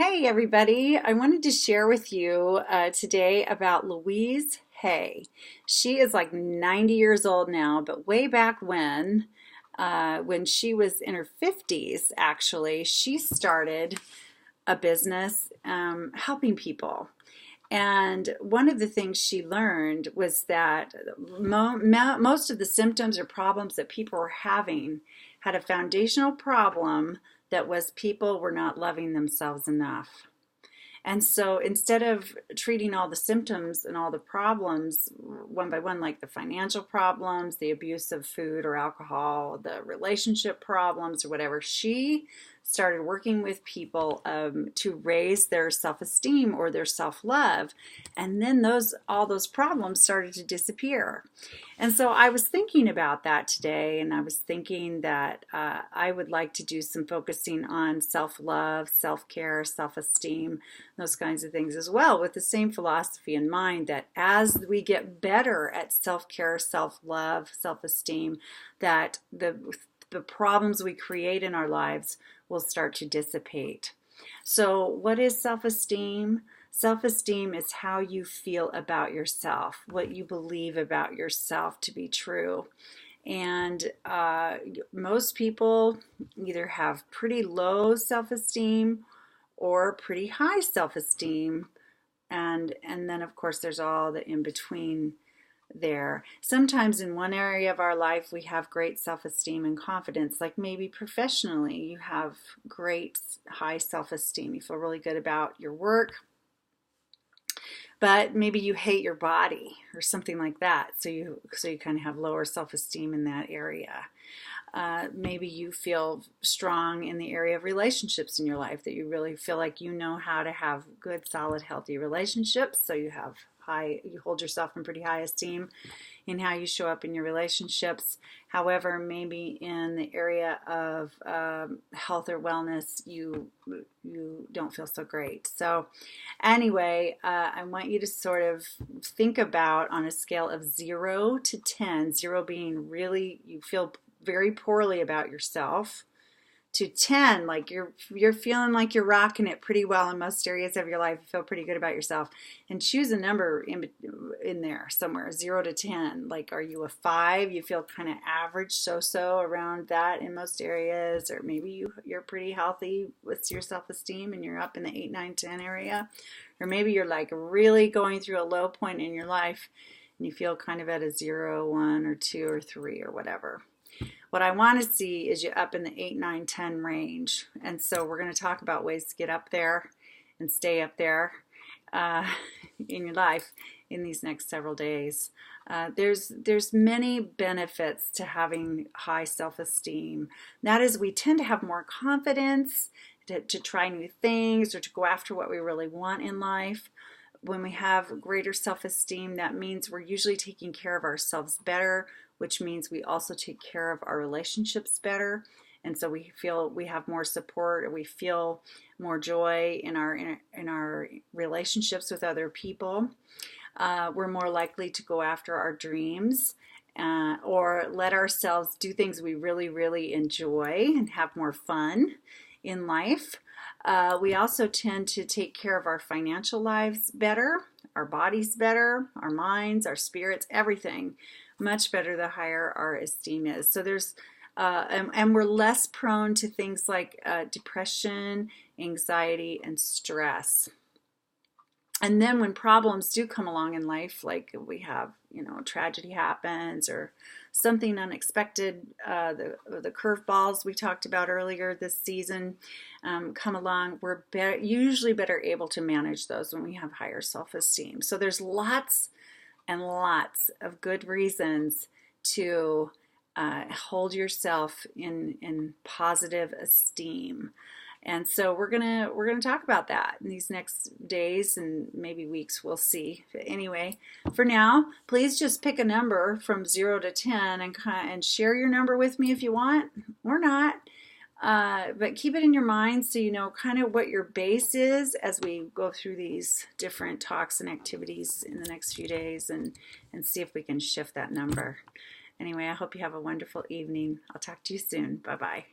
Hey everybody, I wanted to share with you today about Louise Hay. She is like 90 years old now, but way back when she was in her 50s, actually, she started a business helping people. And one of the things she learned was that most of the symptoms or problems that people were having had a foundational problem that was people were not loving themselves enough. And so instead of treating all the symptoms and all the problems one by one, like the financial problems, the abuse of food or alcohol, the relationship problems, or whatever, she started working with people to raise their self-esteem or their self-love. And then all those problems started to disappear. And so I was thinking about that today, and I was thinking that I would like to do some focusing on self-love, self-care, self-esteem, those kinds of things as well, with the same philosophy in mind that as we get better at self-care, self-love, self-esteem, that the problems we create in our lives will start to dissipate. So what is self-esteem? Self-esteem is how you feel about yourself, what you believe about yourself to be true. And most people either have pretty low self-esteem or pretty high self-esteem. And then, of course, there's all the in-between there. Sometimes in one area of our life we have great self-esteem and confidence, like maybe professionally you have great high self-esteem. You feel really good about your work, but maybe you hate your body or something like that. So you kind of have lower self-esteem in that area. Maybe you feel strong in the area of relationships in your life, that you really feel like you know how to have good, solid, healthy relationships. So you hold yourself in pretty high esteem in how you show up in your relationships. However, maybe in the area of health or wellness, you don't feel so great. So anyway, I want you to sort of think about on a scale of 0 to 10, 0 being really you feel very poorly about yourself, to 10, like you're feeling like you're rocking it pretty well in most areas of your life. You feel pretty good about yourself, and choose a number in there somewhere, 0 to 10. Like, are you a 5? You feel kind of average, so around that in most areas, or maybe you're pretty healthy with your self-esteem and you're up in the 8, 9, 10 area, or maybe you're like really going through a low point in your life and you feel kind of at a 0, 1, or 2, or 3, or whatever. What I want to see is you up in the 8, 9, 10 range. And so we're going to talk about ways to get up there and stay up there in your life in these next several days. There's many benefits to having high self-esteem. That is, we tend to have more confidence to try new things or to go after what we really want in life. When we have greater self-esteem, that means we're usually taking care of ourselves better, which means we also take care of our relationships better. And so we feel we have more support, or we feel more joy in our relationships with other people. We're more likely to go after our dreams or let ourselves do things we really, really enjoy and have more fun in life. We also tend to take care of our financial lives better, our bodies better, our minds, our spirits, everything much better the higher our esteem is. So there's and we're less prone to things like depression, anxiety, and stress. And then when problems do come along in life, like we have, tragedy happens or something unexpected, the curveballs we talked about earlier this season come along, we're usually better able to manage those when we have higher self-esteem. So there's lots and lots of good reasons to hold yourself in positive esteem. And so we're gonna talk about that in these next days and maybe weeks. We'll see. But anyway, for now, please just pick a number from 0 to 10 and share your number with me if you want or not. But keep it in your mind so you know kind of what your base is as we go through these different talks and activities in the next few days and see if we can shift that number. Anyway, I hope you have a wonderful evening. I'll talk to you soon. Bye-bye.